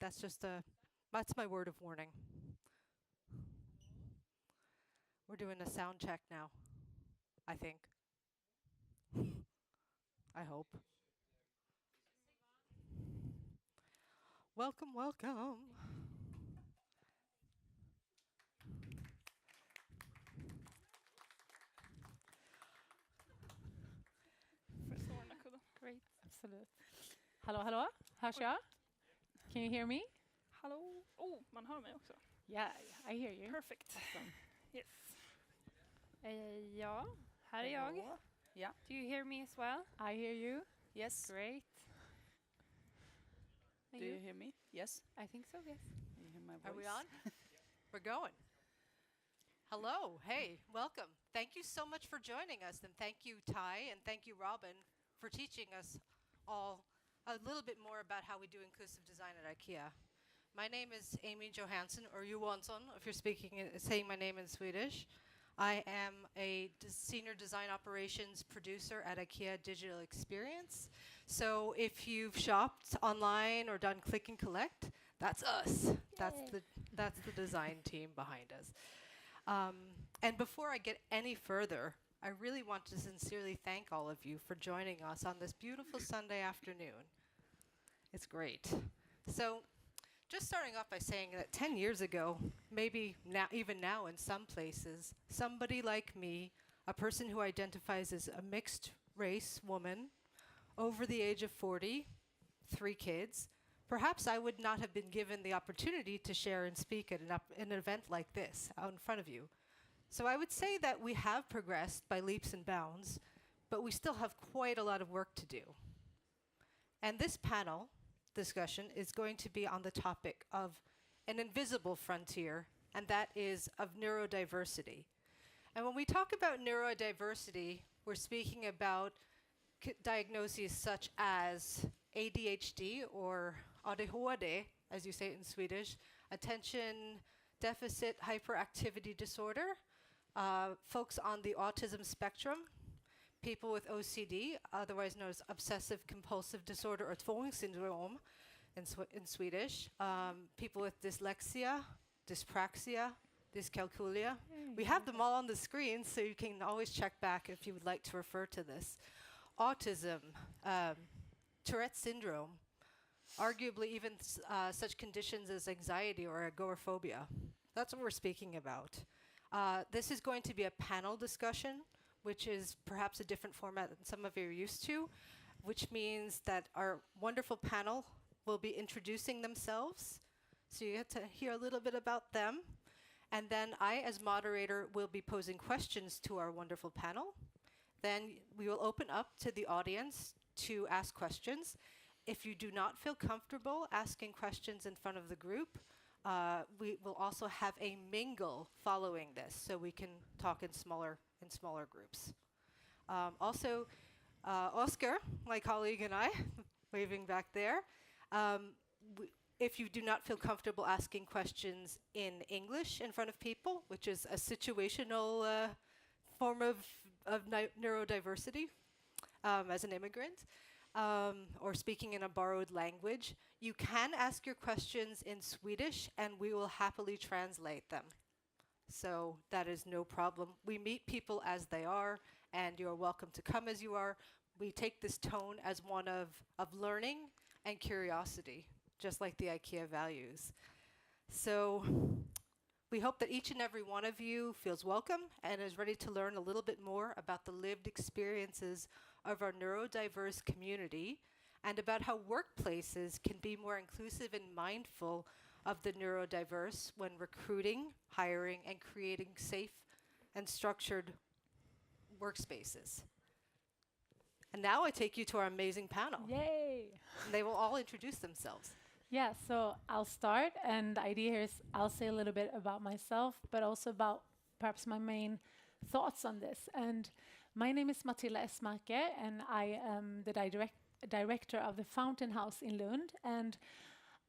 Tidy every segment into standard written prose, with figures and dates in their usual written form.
That's my word of warning. We're doing a sound check now, I think. I hope. Welcome, welcome. Great, absolut. Hallå, hallå, hörs jag? Can you hear me? Hallå? Man hör mig också. Yeah, I hear you. Perfect. Awesome. Yes. Ja, här är jag. Yeah. Do you hear me as well? I hear you. Yes. Great. Do you hear me? Yes. I think so, yes. You hear my voice? Are we on? We're going. Hello. Hey, welcome. Thank you so much for joining us. And thank you, Ty, and thank you, Robin, for teaching us all a little bit more about how we do inclusive design at IKEA. My name is Amy Johansson, or Johansson, if you're saying my name in Swedish. I am a senior design operations producer at IKEA Digital Experience. So if you've shopped online or done click and collect, that's us. That's the design team behind us. And before I get any further, I really want to sincerely thank all of you for joining us on this beautiful Sunday afternoon. It's great. So just starting off by saying that 10 years ago, maybe now, even now in some places, somebody like me, a person who identifies as a mixed race woman, over the age of 40, 3 kids, perhaps I would not have been given the opportunity to share and speak at an event like this out in front of you. So I would say that we have progressed by leaps and bounds, but we still have quite a lot of work to do. And this panel discussion is going to be on the topic of an invisible frontier, and that is of neurodiversity. And when we talk about neurodiversity, we're speaking about diagnoses such as ADHD or ADHD, as you say it in Swedish, attention deficit hyperactivity disorder, folks on the autism spectrum, people with OCD, otherwise known as obsessive compulsive disorder or tvångssyndrom in Swedish, people with dyslexia, dyspraxia, dyscalculia. We have them all on the screen, so you can always check back if you would like to refer to this. Autism, Tourette syndrome, arguably even such conditions as anxiety or agoraphobia. That's what we're speaking about. This is going to be a panel discussion, which is perhaps a different format than some of you are used to, which means that our wonderful panel will be introducing themselves. So you get to hear a little bit about them. And then I, as moderator, will be posing questions to our wonderful panel. Then we will open up to the audience to ask questions. If you do not feel comfortable asking questions in front of the group, we will also have a mingle following this, so we can talk in smaller groups. Also, Oscar, my colleague, and I, waving back there, if you do not feel comfortable asking questions in English in front of people, which is a situational form of neurodiversity as an immigrant, or speaking in a borrowed language, you can ask your questions in Swedish and we will happily translate them. So that is no problem. We meet people as they are, and you're welcome to come as you are. We take this tone as one of learning and curiosity, just like the IKEA values. So we hope that each and every one of you feels welcome and is ready to learn a little bit more about the lived experiences of our neurodiverse community and about how workplaces can be more inclusive and mindful of the neurodiverse when recruiting, hiring, and creating safe and structured workspaces. And now I take you to our amazing panel. Yay! And they will all introduce themselves. Yeah, so I'll start, and the idea here is I'll say a little bit about myself, but also about perhaps my main thoughts on this. And my name is Matilda Espmarker, and I am the director of the Fontänhus in Lund. And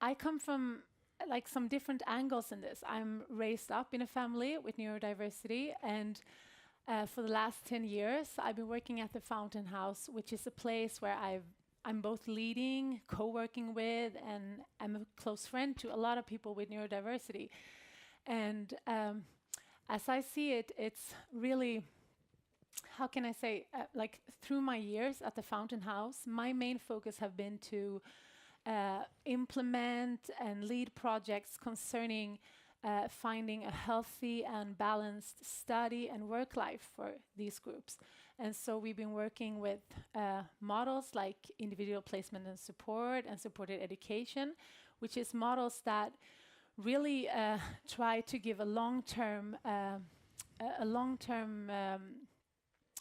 I come from like some different angles in this. I'm raised up in a family with neurodiversity, and for the last 10 years, I've been working at the Fontänhus, which is a place where I'm both leading, co-working with, and I'm a close friend to a lot of people with neurodiversity. And as I see it, it's really, how can I say, like through my years at the Fontänhus, my main focus have been to implement and lead projects concerning finding a healthy and balanced study and work life for these groups. And so we've been working with models like individual placement and support and supported education, which is models that really try to give a long-term,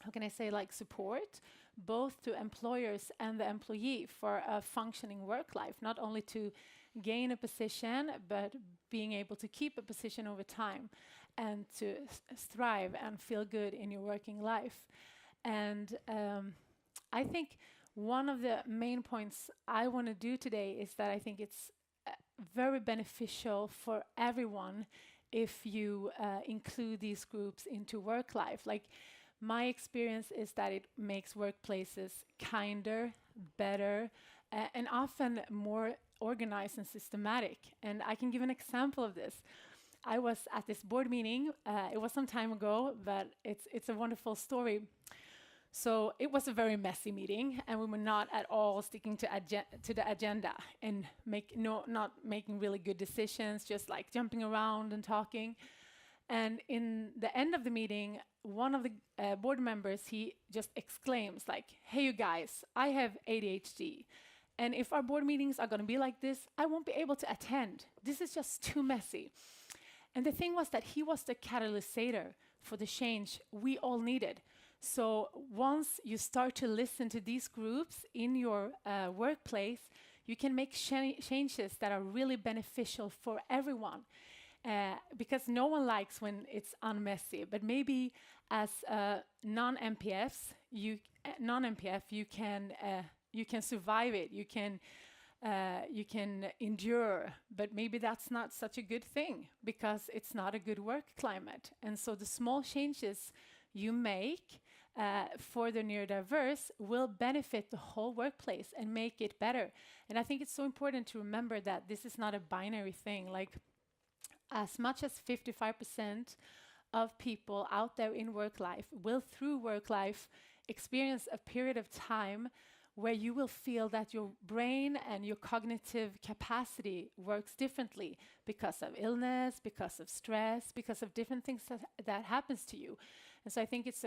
how can I say, like support, both to employers and the employee for a functioning work life, not only to gain a position, but being able to keep a position over time and to thrive and feel good in your working life. And I think one of the main points I want to do today is that I think it's very beneficial for everyone if you include these groups into work life. Like, my experience is that it makes workplaces kinder, better, and often more organized and systematic. And I can give an example of this. I was at this board meeting, it was some time ago, but it's a wonderful story. So it was a very messy meeting, and we were not at all sticking to the agenda and not making really good decisions, just like jumping around and talking. And in the end of the meeting, one of the board members, he just exclaims like, "Hey, you guys, I have ADHD. And if our board meetings are going to be like this, I won't be able to attend. This is just too messy." And the thing was that he was the catalysator for the change we all needed. So once you start to listen to these groups in your workplace, you can make changes that are really beneficial for everyone. Because no one likes when it's unmessy, but maybe as non-MPF, you can survive it. You can endure, but maybe that's not such a good thing because it's not a good work climate. And so the small changes you make for the neurodiverse will benefit the whole workplace and make it better. And I think it's so important to remember that this is not a binary thing. Like, as much as 55% of people out there in work life will, through work life, experience a period of time where you will feel that your brain and your cognitive capacity works differently because of illness, because of stress, because of different things that happens to you. And so I think it's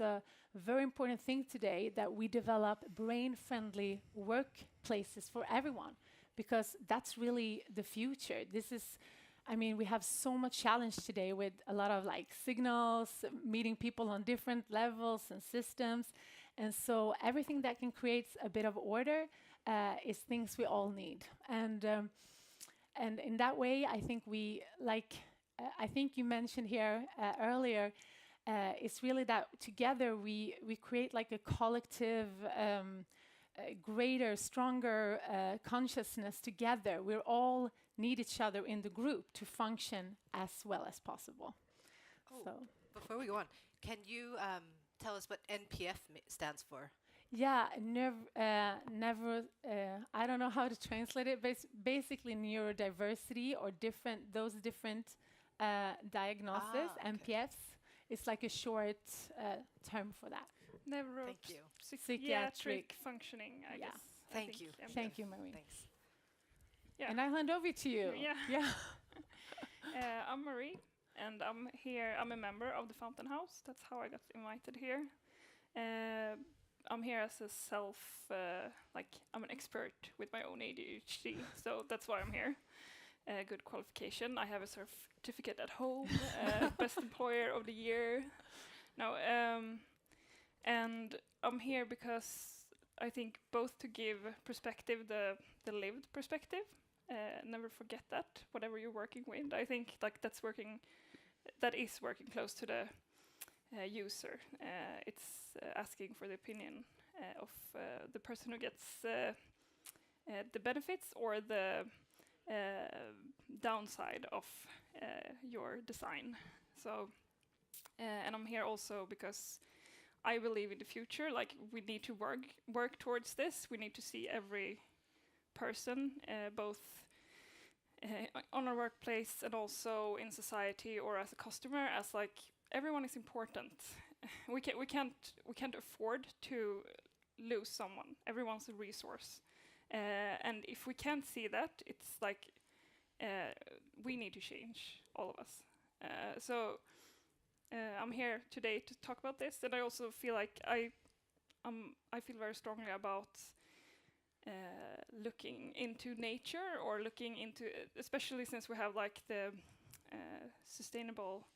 a very important thing today that we develop brain-friendly workplaces for everyone, because that's really the future. We have so much challenge today with a lot of like signals, meeting people on different levels and systems. And so everything that can create a bit of order is things we all need. And in that way, I think I think you mentioned here earlier, it's really that together we create like a collective, greater, stronger consciousness together. We're all need each other in the group to function as well as possible. Oh, so before we go on, can you tell us what NPF stands for? Yeah, never. I don't know how to translate it, but it's basically neurodiversity or different diagnoses. Okay. NPFs. It's like a short term for that. Thank you. Psychiatric functioning, I Yeah. guess. Thank you. Thank you, Marie. Thanks. Yeah. And I hand over to you. Yeah. I'm Marie, and I'm here. I'm a member of the Fontänhus. That's how I got invited here. I'm here as a I'm an expert with my own ADHD, so that's why I'm here. Good qualification. I have a certificate at home, best employer of the year. And I'm here because I think both to give perspective, the lived perspective. Never forget that, whatever you're working with. I think that is working close to the user. It's asking for the opinion of the person who gets the benefits or the downside of your design. So, and I'm here also because I believe in the future, like we need to work towards this. We need to see every person, both on our workplace and also in society or as a customer, as like everyone is important. We can't afford to lose someone. Everyone's a resource, and if we can't see that, it's like we need to change, all of us. So I'm here today to talk about this, and I also feel like I feel very strongly about looking into nature, or looking into, especially since we have like the sustainable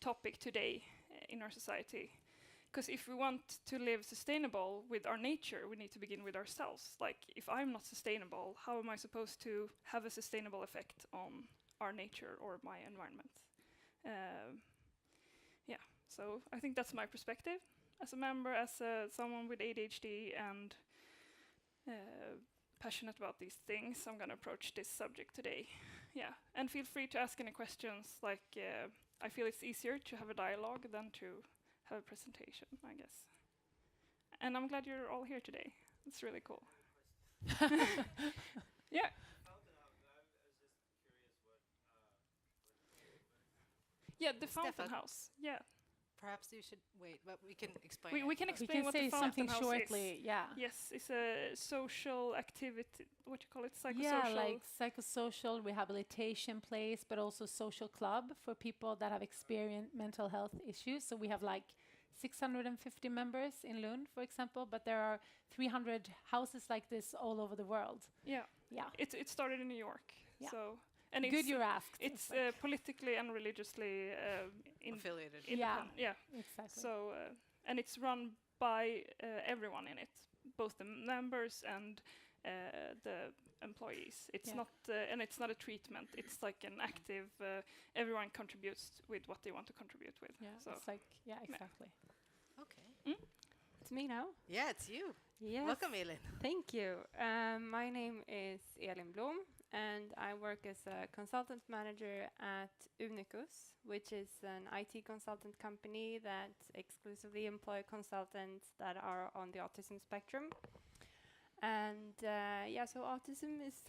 topic today in our society. Because if we want to live sustainable with our nature, we need to begin with ourselves. Like, if I'm not sustainable, how am I supposed to have a sustainable effect on our nature or my environment? Yeah, so I think that's my perspective as a member, as someone with ADHD and passionate about these things. I'm going to approach this subject today. Yeah, and feel free to ask any questions. Like, I feel it's easier to have a dialogue than to have a presentation, I guess. And I'm glad you're all here today. It's really cool. Yeah. Yeah, the Fontänhus. Yeah. Perhaps you should wait, but we can explain. We can We explain can what say the something Fontänhus shortly. is. Yeah. Yes, it's a social activity. What you call it? Psychosocial. Yeah, like psychosocial rehabilitation place, but also social club for people that have experienced mental health issues. So we have like 650 members in Lund, for example, but there are 300 houses like this all over the world. Yeah. Yeah. It started in New York. Yeah. So and Good you're asked. It's like politically and religiously affiliated. Yeah. Yeah. exactly. So and it's run by everyone in it, both the members and the employees. It's Yeah. not and it's not a treatment. It's like an active. Everyone contributes with what they want to contribute with. yeah, So it's like exactly. Okay. It's me now. Yeah, it's you. Yes. Welcome, Elin. Thank you. My name is Elin Blom, and I work as a consultant manager at Unicus, which is an IT consultant company that exclusively employ consultants that are on the autism spectrum. And so autism is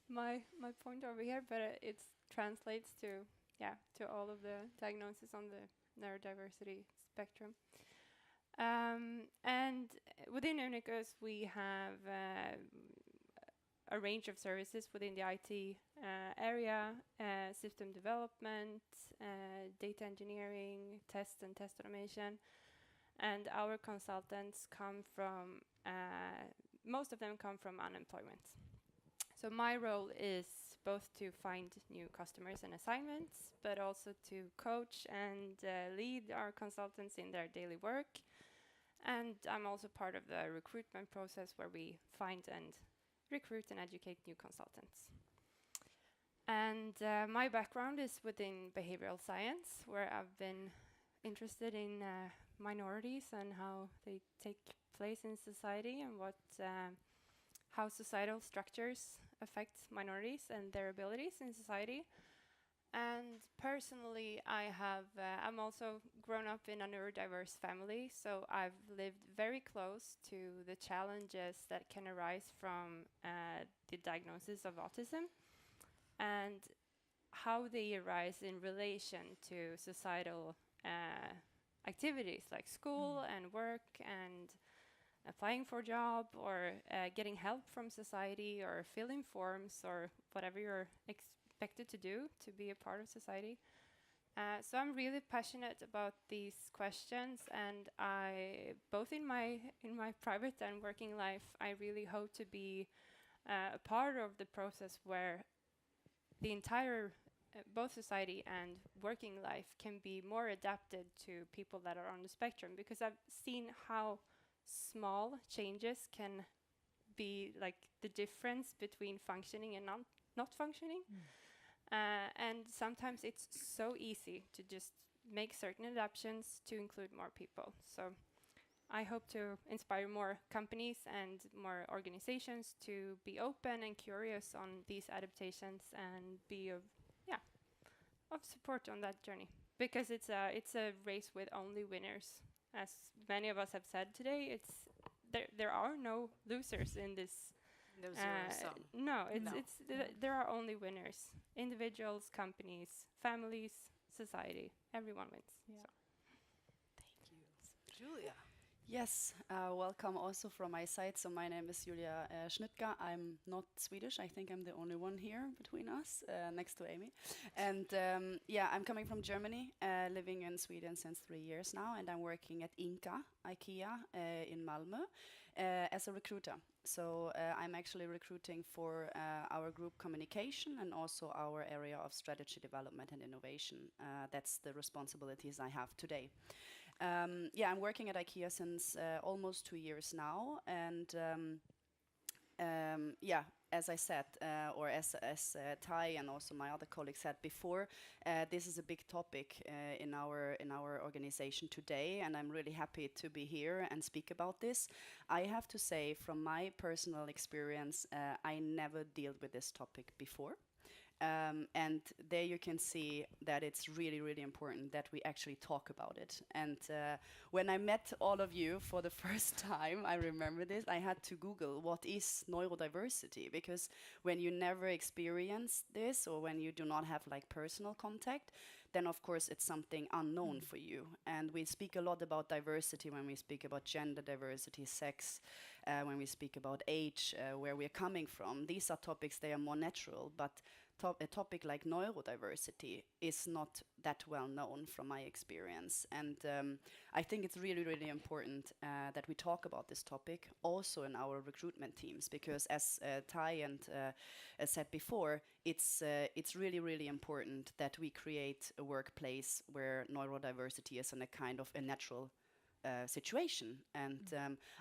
my point over here, but it translates to all of the diagnoses on the neurodiversity spectrum. And within Unicus, we have a range of services within the IT area, system development, data engineering, test and test automation. And our consultants come from, most of them come from unemployment. So my role is both to find new customers and assignments, but also to coach and lead our consultants in their daily work. And I'm also part of the recruitment process where we find and recruit and educate new consultants. And my background is within behavioral science, where I've been interested in minorities and how they take place in society, and how societal structures affect minorities and their abilities in society. And personally, I'm also grown up in a neurodiverse family, so I've lived very close to the challenges that can arise from the diagnosis of autism, and how they arise in relation to societal activities like school and work and applying for a job, or getting help from society, or filling forms, or whatever you're expected to do to be a part of society. So I'm really passionate about these questions, and I, both in my private and working life, I really hope to be a part of the process where the entire both society and working life can be more adapted to people that are on the spectrum, because I've seen how small changes can be like the difference between functioning and not functioning. And sometimes it's so easy to just make certain adaptations to include more people. So I hope to inspire more companies and more organizations to be open and curious on these adaptations, and be of support on that journey, because it's a race with only winners. As many of us have said today, there are no losers in this No zero sum. No, No. there are only winners. Individuals, companies, families, society. Everyone wins. Yeah. Thank you. Julia. Yes, welcome also from my side. So my name is Julia Schnittger. I'm not Swedish. I think I'm the only one here between us, next to Amy. And yeah, I'm coming from Germany, living in Sweden since 3 years now, and I'm working at IKEA in Malmö as a recruiter. So I'm actually recruiting for our group communication and also our area of strategy development and innovation. That's the responsibilities I have today. Yeah, I'm working at IKEA since almost 2 years now, and yeah, as I said, or as Ty and also my other colleagues said before, this is a big topic in our organization today, and I'm really happy to be here and speak about this. I have to say, from my personal experience, I never dealt with this topic before. And there you can see that it's really, really important that we actually talk about it. And when I met all of you for the first time, I remember this, I had to Google what is neurodiversity, because when you never experience this or when you do not have like personal contact, then of course it's something unknown for you. And we speak a lot about diversity when we speak about gender diversity, sex, when we speak about age, where we're coming from. These are topics, they are more natural, but a topic like neurodiversity is not that well known from my experience. And I think it's really, really important that we talk about this topic also in our recruitment teams, because as Ty and said before, it's really, really important that we create a workplace where neurodiversity is in a kind of a natural situation. And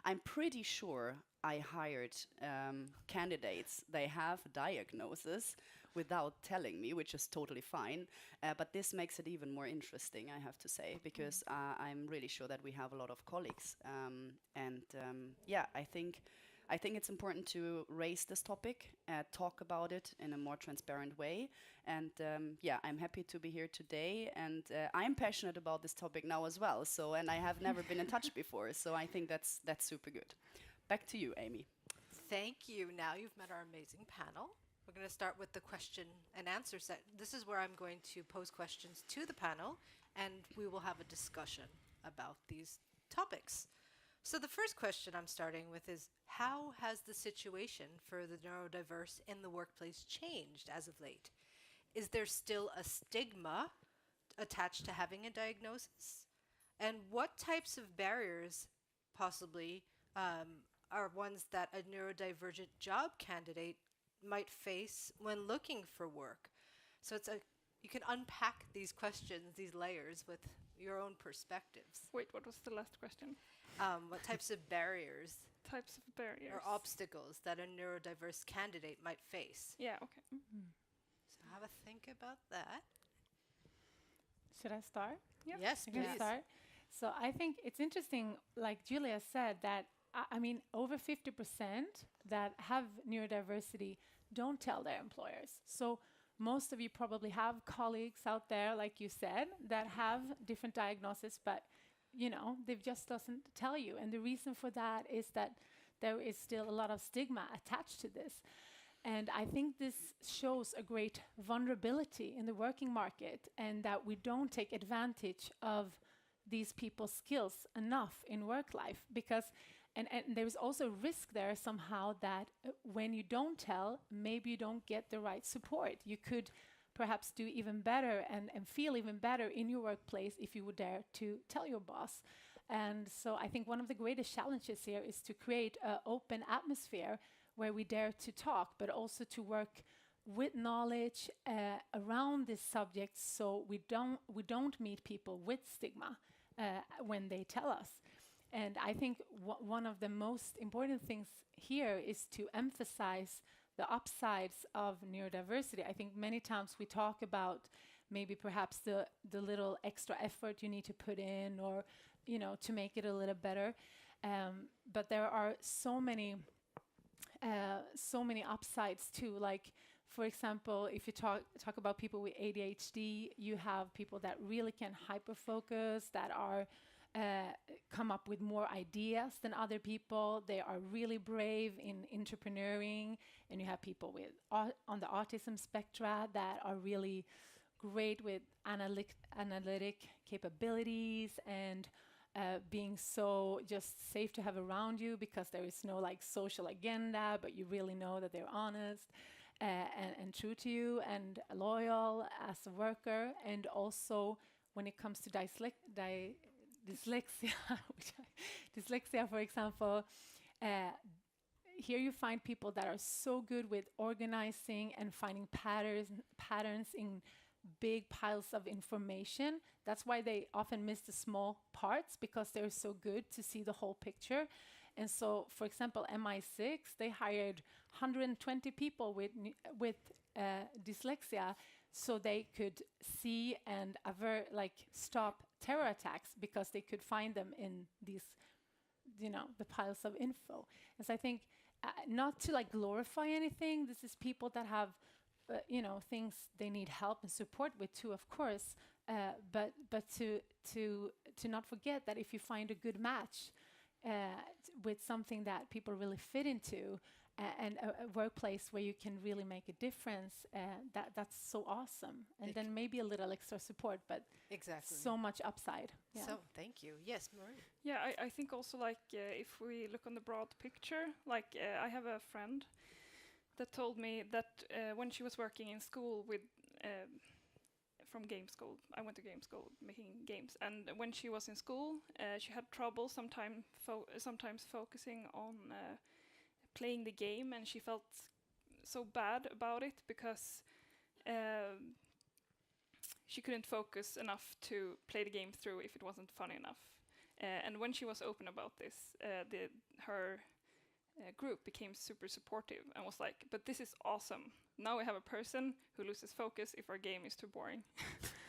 I'm pretty sure I hired candidates, they have diagnosis without telling me, which is totally fine. But this makes it even more interesting, I have to say, because I'm really sure that we have a lot of colleagues. And yeah, I think it's important to raise this topic, talk about it in a more transparent way. And yeah, I'm happy to be here today. And I'm passionate about this topic now as well. So, and I have never been in touch before. So I think that's super good. Back to you, Amy. Thank you. Now you've met our amazing panel. We're going to start with the question and answer set. This is where I'm going to pose questions to the panel, and we will have a discussion about these topics. So the first question I'm starting with is, how has the situation for the neurodiverse in the workplace changed as of late? Is there still a stigma attached to having a diagnosis? And what types of barriers possibly are ones that a neurodivergent job candidate might face when looking for work? So you can unpack these questions, these layers, with your own perspectives. Wait, what was the last question? What types of barriers Types of barriers. or obstacles that a neurodiverse candidate might face? Yeah, okay. So have a think about that. Should I start? Yeah. Yes, I can please. start. So I think it's interesting, like Julia said, that I mean, over 50% that have neurodiversity don't tell their employers. So most of you probably have colleagues out there, like you said, that have different diagnoses, but you know, they just doesn't tell you. And the reason for that is that there is still a lot of stigma attached to this. And I think this shows a great vulnerability in the working market, and that we don't take advantage of these people's skills enough in work life, because and there's also risk there somehow that when you don't tell, maybe you don't get the right support. You could perhaps do even better and feel even better in your workplace if you would dare to tell your boss. And so I think one of the greatest challenges here is to create an open atmosphere where we dare to talk, but also to work with knowledge around this subject, so we don't meet people with stigma when they tell us. And I think one of the most important things here is to emphasize the upsides of neurodiversity. I think many times we talk about maybe perhaps the little extra effort you need to put in, or you know, to make it a little better. But there are so many upsides too. Like, for example, if you talk about people with ADHD, you have people that really can hyperfocus, that are come up with more ideas than other people. They are really brave in entrepreneuring, and you have people with on the autism spectra that are really great with analytic capabilities and being so just safe to have around you because there is no like social agenda, but you really know that they're honest and true to you and loyal as a worker. And also when it comes to dyslexia, dyslexia, for example, here you find people that are so good with organizing and finding patterns in big piles of information. That's why they often miss the small parts, because they're so good to see the whole picture. And so, for example, MI6, they hired 120 people with dyslexia so they could see and stop terror attacks, because they could find them in these, the piles of info. And so I think, not to like glorify anything, this is people that have things they need help and support with too, of course, but to not forget that if you find a good match with something that people really fit into, and a workplace where you can really make a difference, that's so awesome. And then maybe a little extra support, but exactly, so much upside. Yeah. So thank you. Yes, Marie. Yeah, I think also if we look on the broad picture, I have a friend that told me that when she was working in school with from game school, I went to game school making games, and when she was in school, she had trouble sometimes focusing on playing the game, and she felt so bad about it because she couldn't focus enough to play the game through if it wasn't fun enough. And when she was open about this, her group became super supportive and was like, but this is awesome. Now we have a person who loses focus if our game is too boring.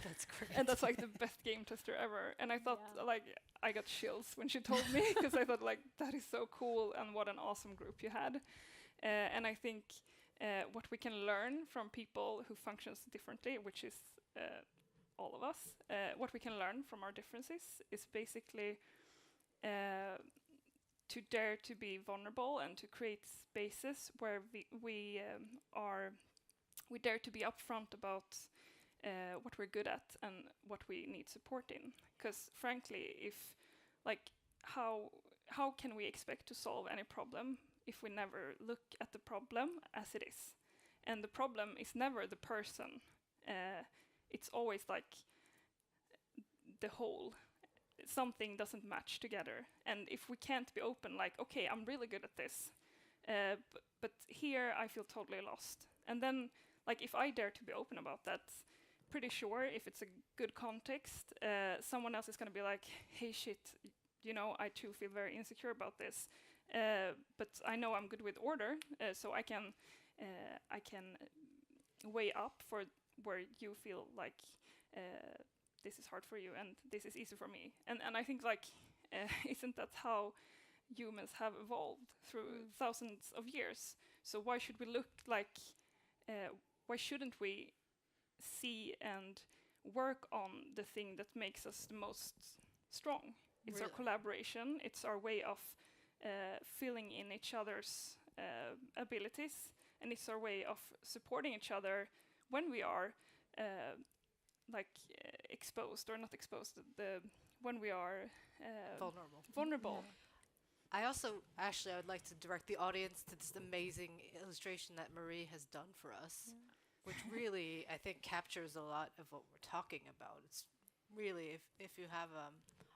That's great. And that's like the best game tester ever. And I thought I got chills when she told me, because I thought that is so cool, and what an awesome group you had. And I think what we can learn from people who functions differently, which is all of us, what we can learn from our differences is basically to dare to be vulnerable and to create spaces where we dare to be upfront about what we're good at and what we need support in. Because frankly, how can we expect to solve any problem if we never look at the problem as it is? And the problem is never the person. It's always the whole. Something doesn't match together. And if we can't be open, okay, I'm really good at this, but here I feel totally lost. And then, if I dare to be open about that, pretty sure if it's a good context, someone else is going to be like, hey, shit, I too feel very insecure about this, but I know I'm good with order, so I can weigh up for where you feel this is hard for you and this is easy for me. And I think isn't that how humans have evolved through thousands of years? So why should we look why shouldn't we see and work on the thing that makes us the most strong? It's our collaboration, it's our way of filling in each other's abilities, and it's our way of supporting each other when we are exposed or not exposed, when we are vulnerable. I would like to direct the audience to this amazing illustration that Marie has done for us, which really, I think, captures a lot of what we're talking about. It's really, if you have,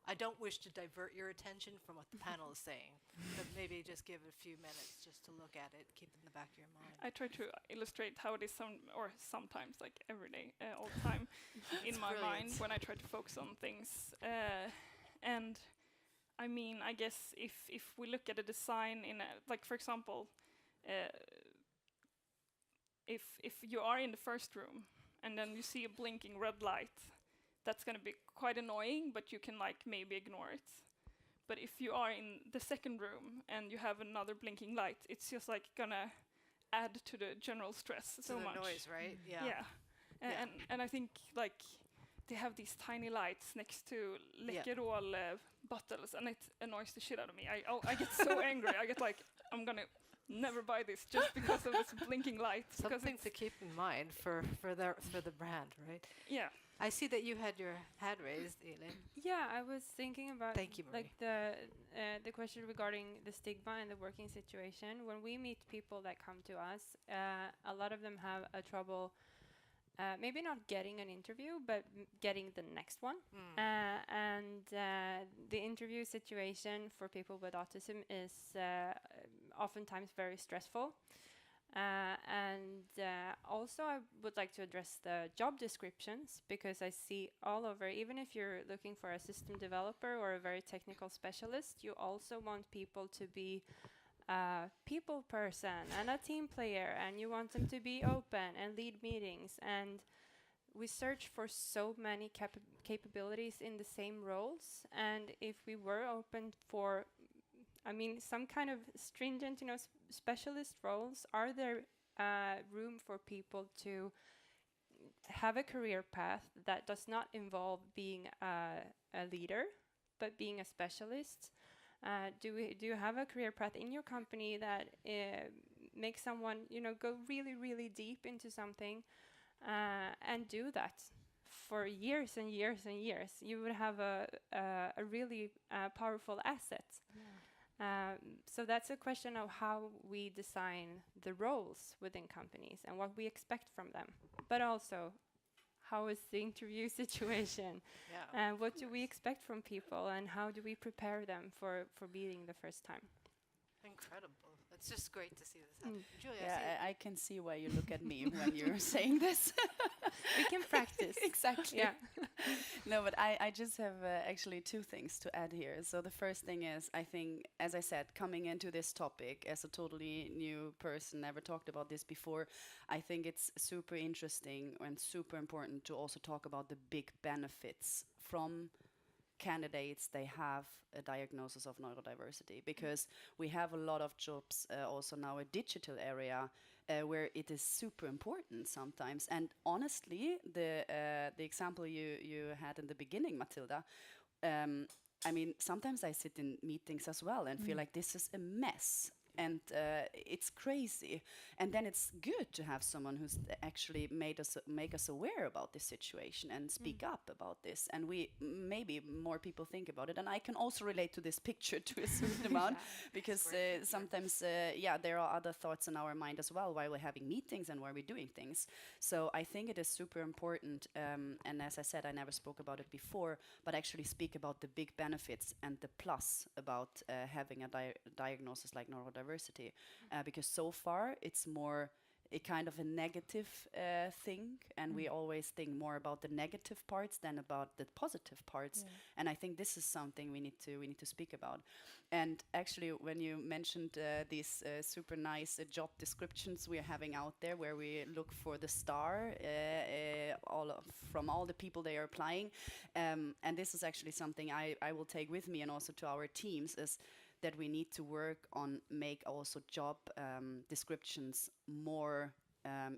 I don't wish to divert your attention from what the panel is saying, but maybe just give it a few minutes just to look at it, keep it in the back of your mind. I try to illustrate how it is sometimes, every day, all the time, in my mind when I try to focus on things. And I mean, I guess if we look at a design for example, if you are in the first room and then you see a blinking red light, that's going to be quite annoying, but you can maybe ignore it. But if you are in the second room and you have another blinking light, it's just gonna add to the general stress so much. The noise, right? Yeah. Yeah. And I think they have these tiny lights next to Läkerol bottles, and it annoys the shit out of me. I get so angry. I get like, I'm gonna never buy this just because of this blinking light. Something to keep in mind for the brand, right? Yeah. I see that you had your hand raised, Elin. Yeah, I was thinking about Thank you, Marie. like the question regarding the stigma and the working situation. When we meet people that come to us, a lot of them have a trouble, maybe not getting an interview, but getting the next one. And the interview situation for people with autism is oftentimes very stressful. Also, I would like to address the job descriptions, because I see all over, even if you're looking for a system developer or a very technical specialist, you also want people to be a people person and a team player, and you want them to be open and lead meetings. And we search for so many capabilities in the same roles. And if we were open for, I mean, some kind of stringent, specialist roles, are there room for people to have a career path that does not involve being a leader, but being a specialist? Do you have a career path in your company that makes someone, go really, really deep into something and do that for years and years and years? You would have a really powerful asset. So that's a question of how we design the roles within companies and what we expect from them. But also, how is the interview situation? And what do we expect from people, and how do we prepare them for meeting the first time? Incredible. It's just great to see this happen. Julia, Yeah, I can see why you look at me when you're saying this. We can practice. Exactly. Yeah. No, but I just have actually two things to add here. So the first thing is, I think, as I said, coming into this topic as a totally new person, never talked about this before, I think it's super interesting and super important to also talk about the big benefits from candidates they have a diagnosis of neurodiversity, because we have a lot of jobs also now a digital area where it is super important sometimes. And honestly, the example you had in the beginning, Matilda, I mean, sometimes I sit in meetings as well and feel like this is a mess. And it's crazy. And then it's good to have someone who's actually make us aware about this situation and speak up about this. And maybe more people think about it. And I can also relate to this picture to a certain amount, because sometimes, there are other thoughts in our mind as well while we're having meetings and while we're doing things. So I think it is super important. And as I said, I never spoke about it before, but actually speak about the big benefits and the plus about having a diagnosis like neurodiversity. Because so far it's more a kind of a negative thing, and we always think more about the negative parts than about the positive parts. And I think this is something we need to speak about. And actually, when you mentioned these super nice job descriptions we are having out there, where we look for the star from all the people they are applying, and this is actually something I will take with me and also to our teams, is that we need to work on make also job descriptions more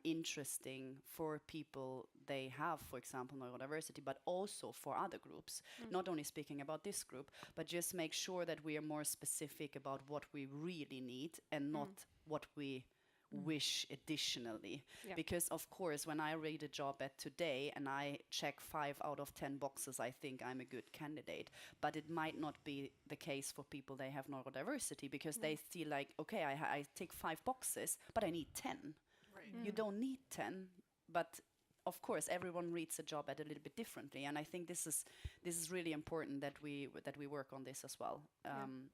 interesting for people they have, for example, neurodiversity, but also for other groups. Not only speaking about this group, but just make sure that we are more specific about what we really need and not what we wish additionally. Because of course, when I read a job ad today and I check 5 out of 10 boxes, I think I'm a good candidate. But it might not be the case for people they have neurodiversity, because they see like, okay, I tick 5 boxes, but I need 10. You don't need 10, but of course everyone reads a job ad a little bit differently, and I think this is really important that we work on this as well.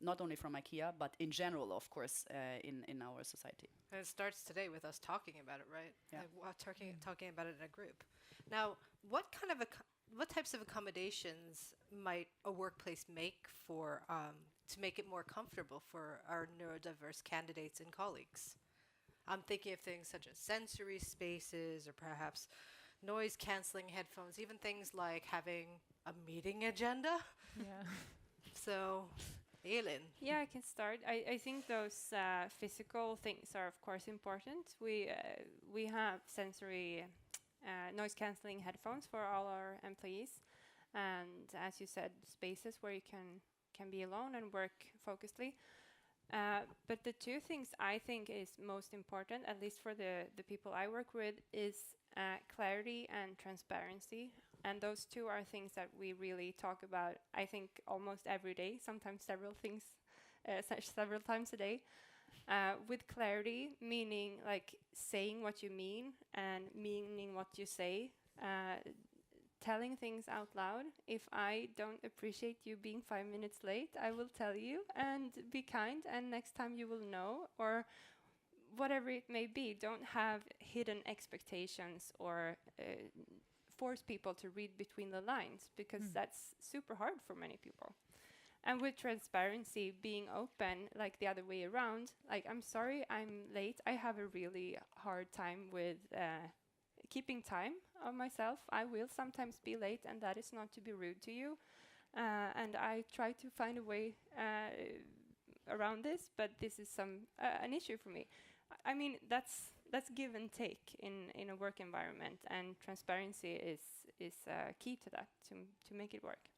Not only from IKEA, but in general, of course, in our society. And it starts today with us talking about it, right? Yeah. Talking about it in a group. Now, what types of accommodations might a workplace make for to make it more comfortable for our neurodiverse candidates and colleagues? I'm thinking of things such as sensory spaces, or perhaps noise canceling headphones, even things like having a meeting agenda. Yeah. So, Elin. Yeah, I can start. I think those physical things are of course important. We have sensory noise cancelling headphones for all our employees, and as you said, spaces where you can be alone and work focusedly. But the two things I think is most important, at least for the people I work with, is clarity and transparency. And those two are things that we really talk about, I think, almost every day, sometimes several times a day. With clarity, meaning like saying what you mean and meaning what you say, telling things out loud. If I don't appreciate you being 5 minutes late, I will tell you and be kind, and next time you will know, or whatever it may be. Don't have hidden expectations or force people to read between the lines, because that's super hard for many people. And with transparency, being open, like the other way around, like, I'm sorry I'm late. I have a really hard time with keeping time of myself. I will sometimes be late, and that is not to be rude to you. And I try to find a way around this, but this is an issue for me. I mean, that's give and take in a work environment, and transparency is key to that, to make it work.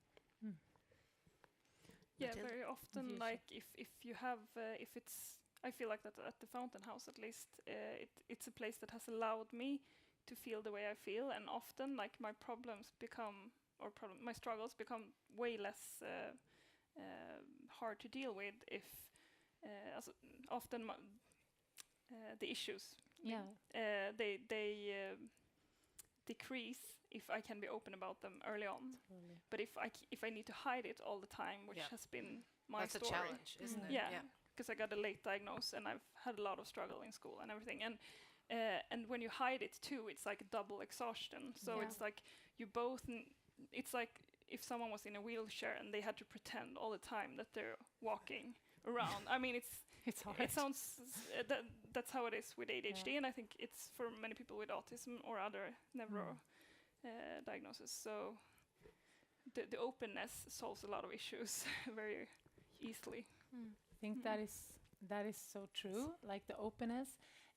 Yeah, Matilda? very often, like if you have, if it's, I feel like that at the Fontänhus at least, it's a place that has allowed me to feel the way I feel, and often like my problems become, my struggles become way less hard to deal with if, often the issues, they decrease if I can be open about them early on. Totally. But if I need to hide it all the time, which has been my That's story. a challenge, isn't it? Yeah, because I got a late diagnosis and I've had a lot of struggle in school and everything. And when you hide it too, it's like double exhaustion. So it's like you both. It's like if someone was in a wheelchair and they had to pretend all the time that they're walking around. I mean, It's hard. it sounds that's how it is with ADHD, and I think it's for many people with autism or other neuro diagnosis. So the openness solves a lot of issues very easily. I think that is so true, like the openness.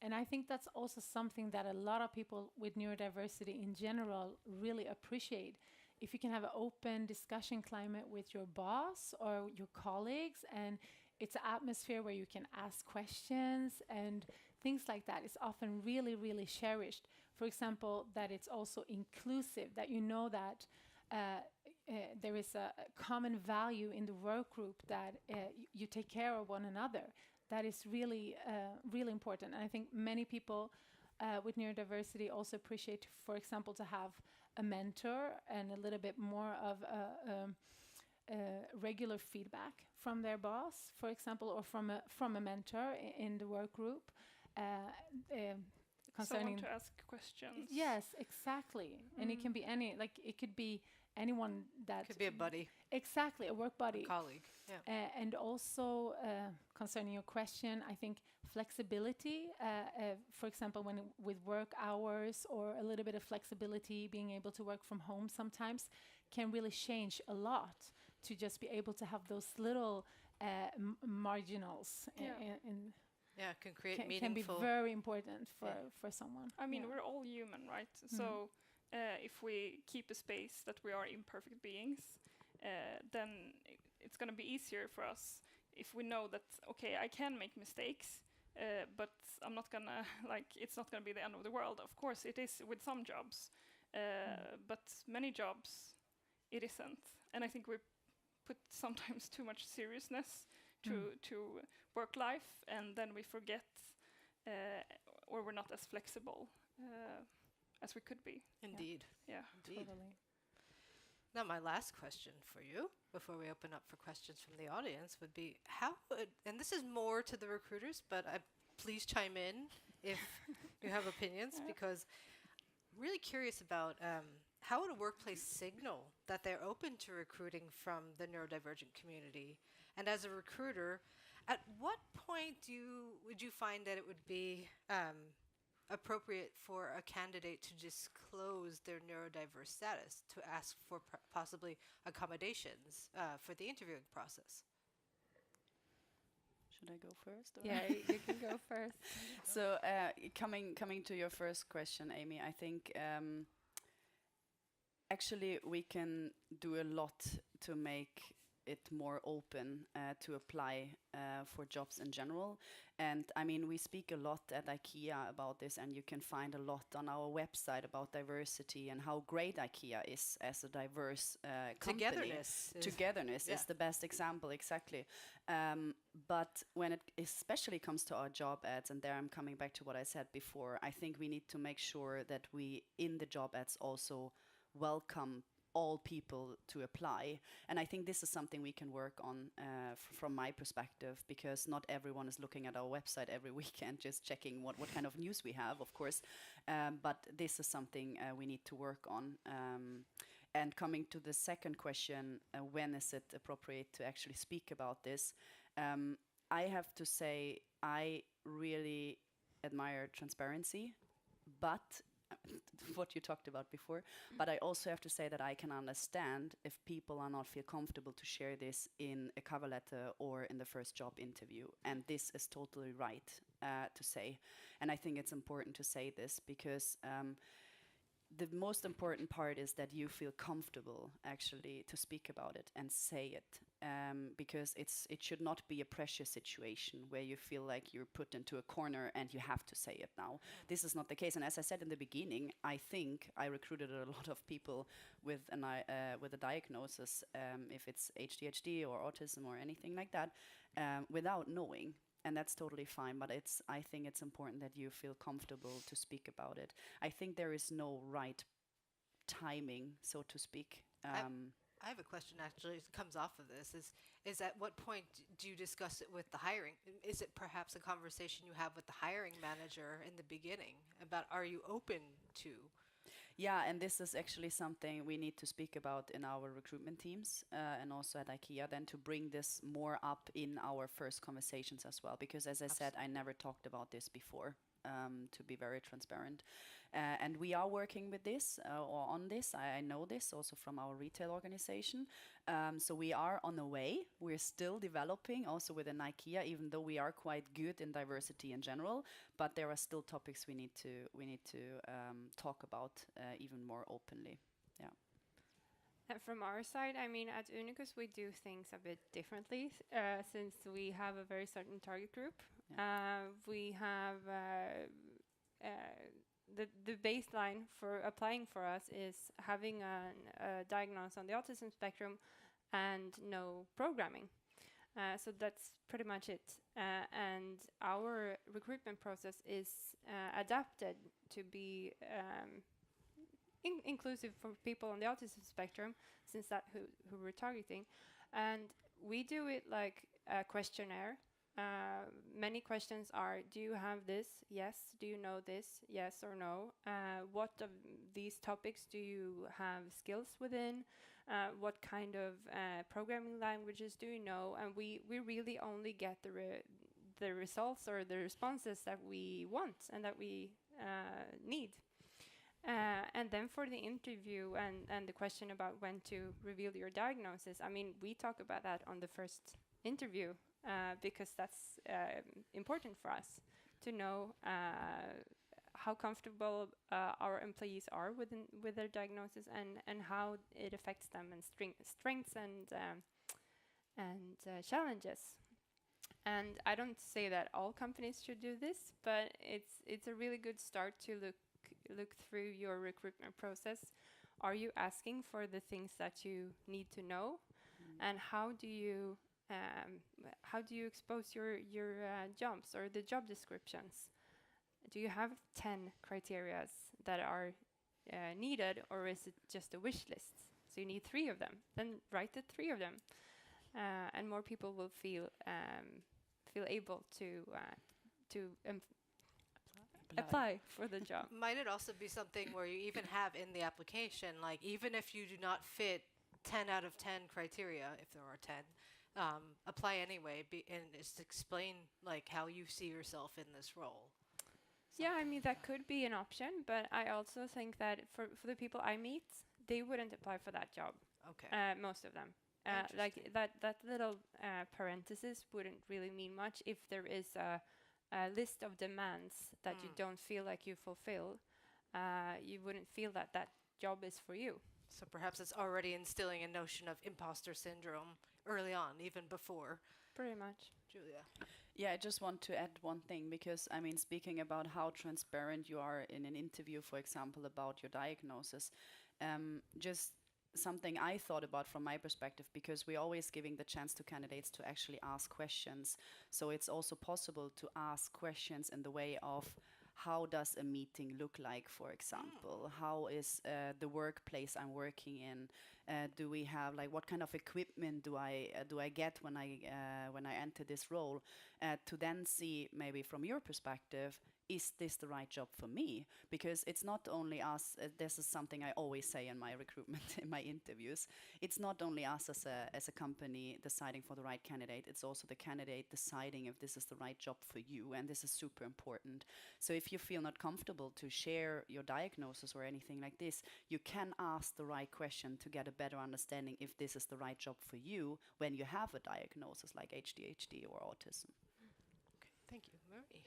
And I think that's also something that a lot of people with neurodiversity in general really appreciate. If you can have an open discussion climate with your boss or your colleagues, and it's an atmosphere where you can ask questions and things like that, is often really, really cherished. For example, that it's also inclusive, that you know that there is a common value in the work group, that you take care of one another. That is really, really important. And I think many people with neurodiversity also appreciate, for example, to have a mentor and a little bit more of regular feedback from their boss, for example, or from a mentor in the work group. Someone to ask questions. Yes, exactly. And it can be it could be anyone that Could be a buddy. Exactly, a work buddy. A colleague. Yeah. And also concerning your question, I think flexibility, for example, with work hours, or a little bit of flexibility, being able to work from home sometimes, can really change a lot, to just be able to have those little marginals Can create can be meaningful. very important for someone. I mean, we're all human, right? So if we keep a space that we are imperfect beings, then it's going to be easier for us if we know that, okay, I can make mistakes, but I'm not going to, it's not going to be the end of the world. Of course, it is with some jobs, but many jobs, it isn't. And I think we put sometimes too much seriousness to work life, and then we forget, or we're not as flexible as we could be. Indeed. Yeah. Indeed. Totally. Now, my last question for you, before we open up for questions from the audience, would be and this is more to the recruiters, but please chime in if you have opinions, because I'm really curious about how would a workplace signal that they're open to recruiting from the neurodivergent community? And as a recruiter, at what point would you find that it would be appropriate for a candidate to disclose their neurodiverse status, to ask for possibly accommodations for the interviewing process? Should I go first? Or? Yeah, you can go first. So coming to your first question, Amy, I think actually we can do a lot to make it more open to apply for jobs in general. And I mean, we speak a lot at IKEA about this, and you can find a lot on our website about diversity and how great IKEA is as a diverse company. Togetherness is the best example, exactly. But when it especially comes to our job ads, and there I'm coming back to what I said before, I think we need to make sure that we, in the job ads, also welcome all people to apply. And I think this is something we can work on from my perspective, because not everyone is looking at our website every weekend just checking what kind of news we have, of course. But this is something we need to work on. And coming to the second question, when is it appropriate to actually speak about this? I have to say I really admire transparency, but what you talked about before, but I also have to say that I can understand if people are not feel comfortable to share this in a cover letter or in the first job interview, and this is totally right to say. And I think it's important to say this because the most important part is that you feel comfortable actually to speak about it and say it, because it should not be a pressure situation where you feel like you're put into a corner and you have to say it now. This is not the case. And as I said in the beginning, I think I recruited a lot of people with a diagnosis, if it's ADHD or autism or anything like that, without knowing. And that's totally fine, but I think it's important that you feel comfortable to speak about it. I think there is no right timing, so to speak. I have a question actually that comes off of this. Is at what point do you discuss it with the hiring? Is it perhaps a conversation you have with the hiring manager in the beginning about, are you open to? Yeah, and this is actually something we need to speak about in our recruitment teams and also at IKEA, then to bring this more up in our first conversations as well. Because as I said, I never talked about this before, to be very transparent. And we are working with this or on this. I know this also from our retail organization. So we are on the way. We're still developing also within IKEA, even though we are quite good in diversity in general. But there are still topics we need to talk about even more openly. Yeah. And from our side, I mean, at Unicus, we do things a bit differently since we have a very certain target group. Yeah. We have the baseline for applying for us is having a diagnosis on the autism spectrum and no programming. So that's pretty much it. And our recruitment process is adapted to be inclusive for people on the autism spectrum, since that's who we're targeting. And we do it like a questionnaire. Many questions are, do you have this? Yes. Do you know this? Yes or no? What of these topics do you have skills within? What kind of programming languages do you know? And we really only get the results or the responses that we want and that we need. And then for the interview and the question about when to reveal your diagnosis, I mean, we talk about that on the first interview because that's important for us to know how comfortable our employees are with their diagnosis and how it affects them and strengths and challenges. And I don't say that all companies should do this, but it's a really good start to look through your recruitment process. Are you asking for the things that you need to know, and how do you expose your jobs or the job descriptions? Do you have 10 criteria that are needed, or is it just a wish list? So you need 3 of them. Then write the 3 of them, and more people will feel able to apply for the job. Might it also be something where you even have in the application, like even if you do not fit 10 out of 10 criteria, if there are 10, apply anyway and just explain like how you see yourself in this role? Yeah, I mean, that could be an option, but I also think that for the people I meet, they wouldn't apply for that job. Okay. Most of them. Like Interesting. that little parenthesis wouldn't really mean much if there is a list of demands that you don't feel like you fulfill. You wouldn't feel that that job is for you. So perhaps it's already instilling a notion of imposter syndrome early on, even before. Pretty much. Julia. Yeah, I just want to add one thing because, I mean, speaking about how transparent you are in an interview, for example, about your diagnosis, just something I thought about from my perspective, because we're always giving the chance to candidates to actually ask questions. So it's also possible to ask questions in the way of, how does a meeting look like, for example? How is the workplace I'm working in? Do we have, like, what kind of equipment do I get when I enter this role? To then see, maybe from your perspective, is this the right job for me? Because it's not only us, this is something I always say in my recruitment, in my interviews. It's not only us as a company deciding for the right candidate, it's also the candidate deciding if this is the right job for you, and this is super important. So if you feel not comfortable to share your diagnosis or anything like this, you can ask the right question to get a better understanding if this is the right job for you when you have a diagnosis like ADHD or autism. Okay, thank you. Marie.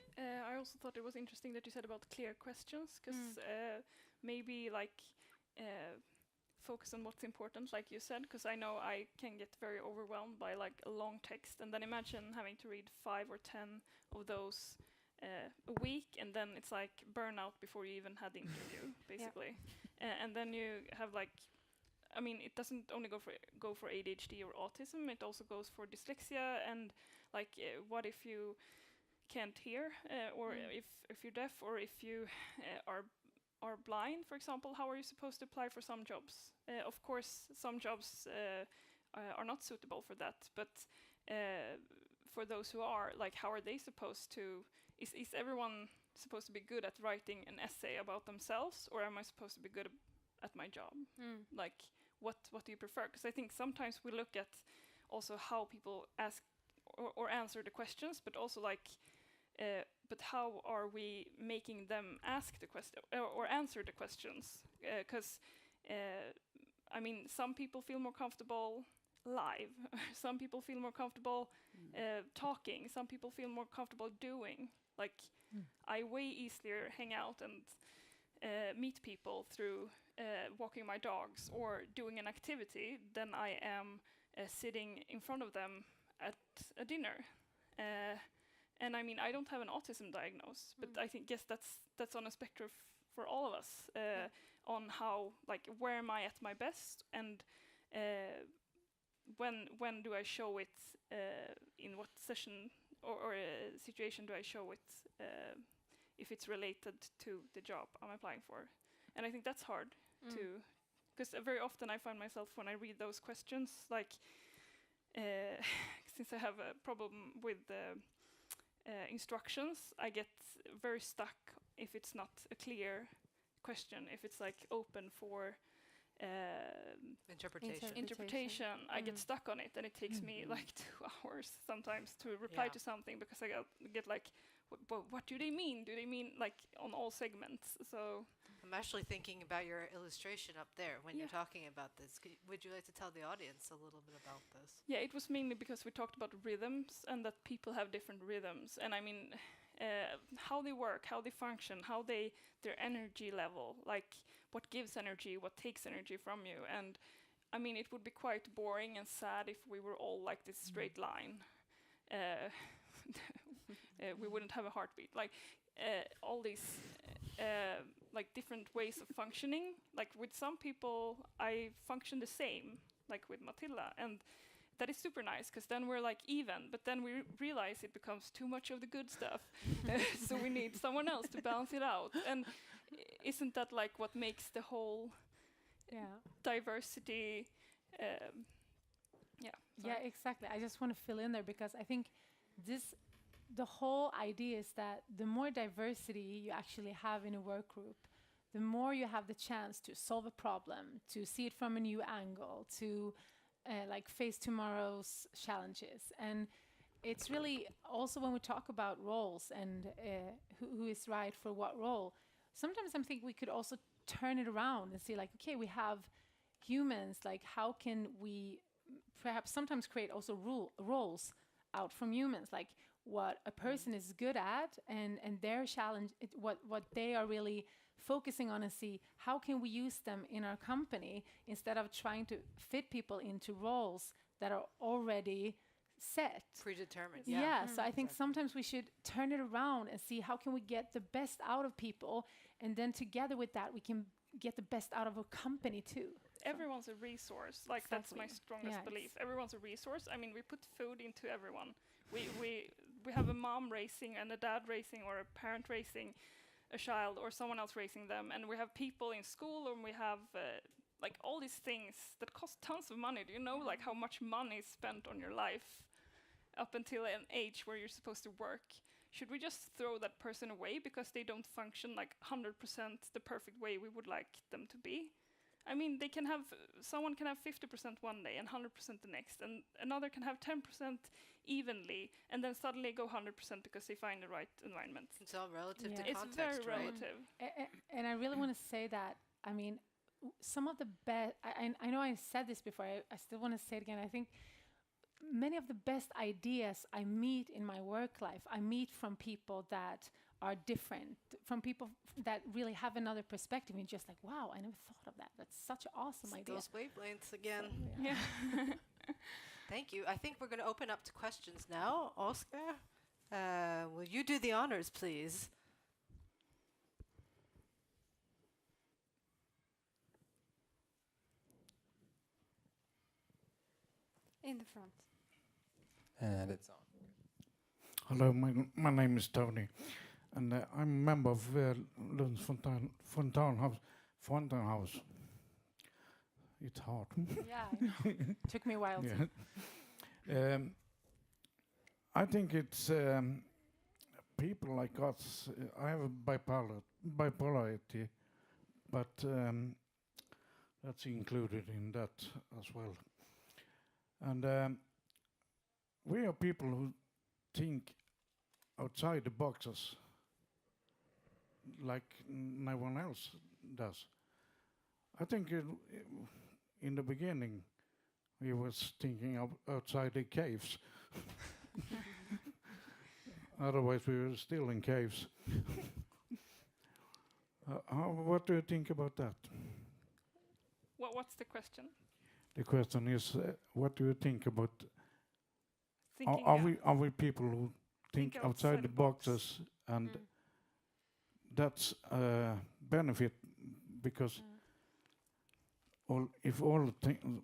I also thought it was interesting that you said about clear questions, because maybe like focus on what's important, like you said, because I know I can get very overwhelmed by like a long text, and then imagine having to read 5 or 10 of those a week, and then it's like burnout before you even had the interview, basically. And then you have like, I mean, it doesn't only go for ADHD or autism, it also goes for dyslexia, and like what if you can't hear, or if you're deaf, or if you are blind, for example. How are you supposed to apply for some jobs? Of course, some jobs are not suitable for that, but for those who are, like, how are they supposed to? Is everyone supposed to be good at writing an essay about themselves, or am I supposed to be good at my job? Like, what do you prefer? Because I think sometimes we look at also how people ask or answer the questions, but also like, but how are we making them ask the question or answer the questions? Because I mean, some people feel more comfortable live. Some people feel more comfortable talking. Some people feel more comfortable doing. Like, I way easier hang out and meet people through walking my dogs or doing an activity than I am sitting in front of them at a dinner. And I mean, I don't have an autism diagnose, but I think, yes, that's on a spectrum for all of us, on how, like, where am I at my best, and when do I show it, in what session or situation do I show it, if it's related to the job I'm applying for. And I think that's hard to, because very often I find myself, when I read those questions, like, since I have a problem with instructions, I get very stuck if it's not a clear question, if it's like open for interpretation. I get stuck on it, and it takes me like 2 hours sometimes to reply to something, because I get like, what do they mean? Do they mean like on all segments? So I'm actually thinking about your illustration up there when you're talking about this. Would you like to tell the audience a little bit about this? Yeah, it was mainly because we talked about rhythms, and that people have different rhythms, and I mean, how they work, how they function, how their energy level, like what gives energy, what takes energy from you. And I mean, it would be quite boring and sad if we were all like this straight line. We wouldn't have a heartbeat. Like all these like different ways of functioning. Like with some people, I function the same, like with Matilda, and that is super nice, because then we're like even, but then we realize it becomes too much of the good stuff. So we need someone else to balance it out. And isn't that like what makes the whole diversity? Yeah, exactly. I just want to fill in there, because I think the whole idea is that the more diversity you actually have in a work group, the more you have the chance to solve a problem, to see it from a new angle, to like face tomorrow's challenges. And it's really also, when we talk about roles and who is right for what role, sometimes I think we could also turn it around and see, like, okay, we have humans, like, how can we perhaps sometimes create also roles out from humans, like what a person is good at and their challenge, what they are really focusing on, and see how can we use them in our company instead of trying to fit people into roles that are already set. Predetermined. Yeah, so I think sometimes we should turn it around and see how can we get the best out of people, and then together with that we can get the best out of a company too. Everyone's a resource. Like that's my strongest belief. Everyone's a resource. I mean, we put food into everyone. We have a mom raising and a dad raising, or a parent raising a child, or someone else raising them, and we have people in school, and we have like all these things that cost tons of money. Do you know like how much money is spent on your life up until an age where you're supposed to work? Should we just throw that person away because they don't function like 100% the perfect way we would like them to be? I mean, someone can have 50% one day and 100% the next, and another can have 10% evenly, and then suddenly go 100% because they find the right environment. It's all relative to It's context, very right? relative. And I really want to say that, I mean, some of the best, I know I said this before, I still want to say it again. I think many of the best ideas I meet in my work life, I meet from people that are different, from people that really have another perspective, and just like, wow, I never thought of that. That's such an awesome idea. Those wavelengths again. So, yeah. Thank you. I think we're going to open up to questions now. Oscar, will you do the honors, please? In the front. And it's on. Hello, my name is Tony, and I'm a member of Lunds Fontänhus. It's hard. Yeah, took me a while. Yeah. I think it's people like us. I have a bipolarity, but that's included in that as well. And we are people who think outside the boxes like no one else does. I think in the beginning we was thinking outside the caves. Otherwise we were still in caves. What do you think about that? What's the question? The question is, what do you think about? Thinking Are we people who think outside the boxes, and that's a benefit because if all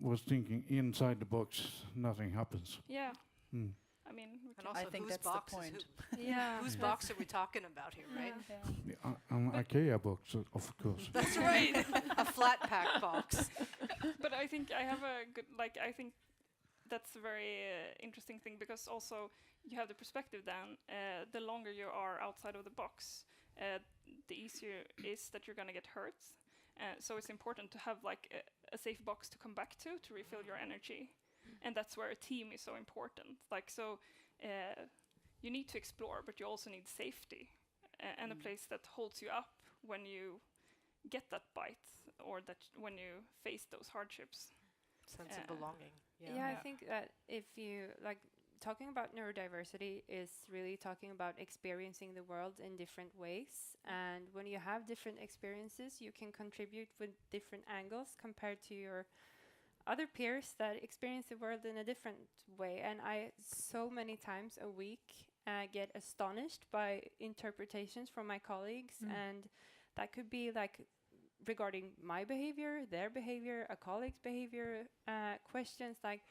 was thinking inside the box, nothing happens. Yeah. Mm. I mean, And also, I think whose that's the box is point. Yeah. whose box are we talking about here, right? An IKEA box, of course. That's right. A flat pack box. But I think I have a good, I think that's a very interesting thing, because also you have the perspective then, the longer you are outside of the box, the easier is that you're going to get hurt. So it's important to have like a safe box to come back to refill your energy. And that's where a team is so important. Like, so you need to explore, but you also need safety and a place that holds you up when you get that bite, or that when you face those hardships. Sense of belonging. Yeah, I think that if you like talking about neurodiversity is really talking about experiencing the world in different ways, and when you have different experiences, you can contribute with different angles compared to your other peers that experience the world in a different way. And I so many times a week get astonished by interpretations from my colleagues, and that could be like regarding my behavior, their behavior, a colleague's behavior, questions like,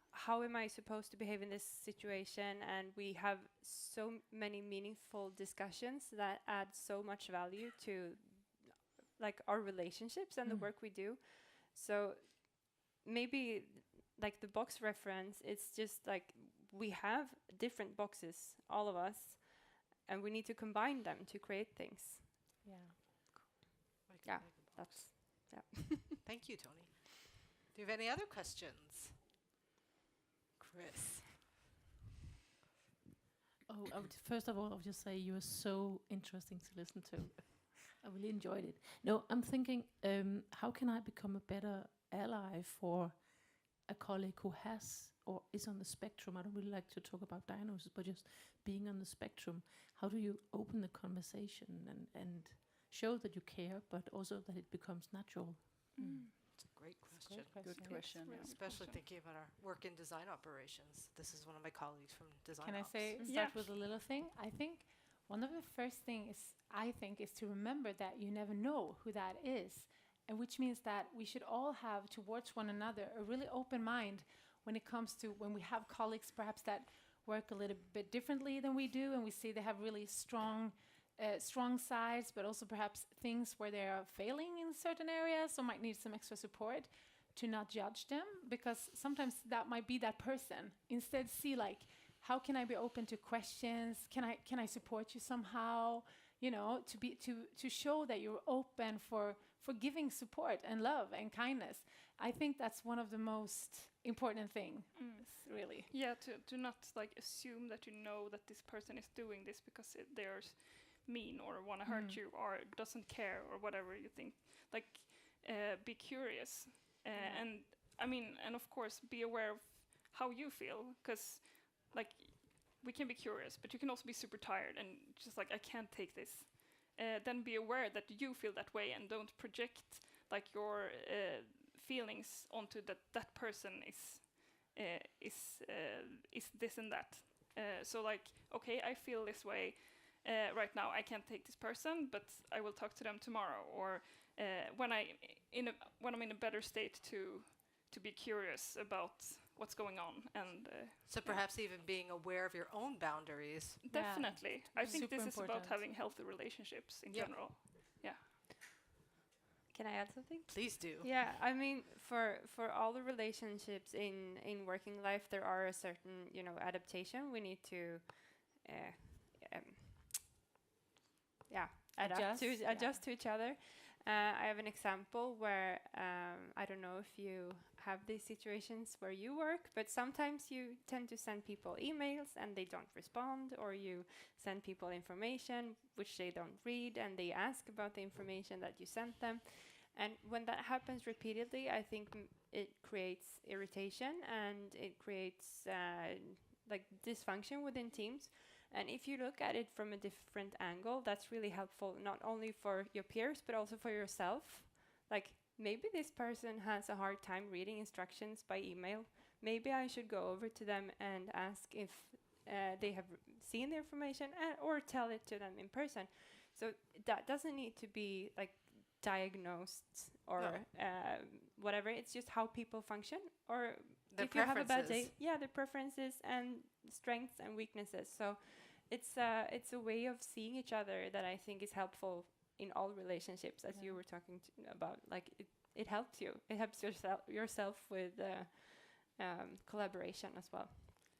how am I supposed to behave in this situation? And we have so many meaningful discussions that add so much value to like our relationships and the work we do. So maybe like the box reference, it's just like we have different boxes, all of us, and we need to combine them to create things. Yeah. Yeah, that's Thank you, Tony. Do you have any other questions? Chris. Oh, first of all, I'll just say you were so interesting to listen to. I really enjoyed it. No, I'm thinking, how can I become a better ally for a colleague who has or is on the spectrum? I don't really like to talk about diagnosis, but just being on the spectrum, how do you open the conversation and show that you care, but also that it becomes natural? It's a great question. Good question. Really yeah. good Especially question. thinking about our work in design operations. This is one of my colleagues from design Can I ops. say Yeah. start with a little thing? I think one of the first things is to remember that you never know who that is, and which means that we should all have towards one another a really open mind when it comes to when we have colleagues perhaps that work a little bit differently than we do, and we see they have really strong sides, but also perhaps things where they are failing in certain areas or might need some extra support, to not judge them, because sometimes that might be that person. Instead, see like, how can I be open to questions? Can I support you somehow? You know, to show that you're open for giving support and love and kindness. I think that's one of the most important things, really. Yeah, to not like assume that you know that this person is doing this because they're mean or want to hurt you or doesn't care or whatever you think. Like, be curious, and I mean, and of course, be aware of how you feel, because like we can be curious, but you can also be super tired and just like, I can't take this. Then be aware that you feel that way and don't project like your feelings onto that person is this and that. So like, okay, I feel this way right now. I can't take this person, but I will talk to them tomorrow, or when I'm in a better state to be curious about what's going on. And So perhaps even being aware of your own boundaries. definitely, I think Super this is about important. having healthy relationships in Yeah. general. Can I add something? Please do. Yeah, I mean, for all the relationships in working life, there are a certain, adaptation we need to, adjust to each other. I have an example where I don't know if you have these situations where you work, but sometimes you tend to send people emails and they don't respond, or you send people information which they don't read and they ask about the information that you sent them. And when that happens repeatedly, I think it creates irritation and it creates like dysfunction within teams. And if you look at it from a different angle, that's really helpful, not only for your peers, but also for yourself. Like, maybe this person has a hard time reading instructions by email. Maybe I should go over to them and ask if they have seen the information, or tell it to them in person. So that doesn't need to be like diagnosed or whatever. It's just how people function, or Their if you have a bad day, preferences. their preferences and strengths and weaknesses. So it's a way of seeing each other that I think is helpful in all relationships, as you were talking about. Like, it helps you. It helps yourself with collaboration as well.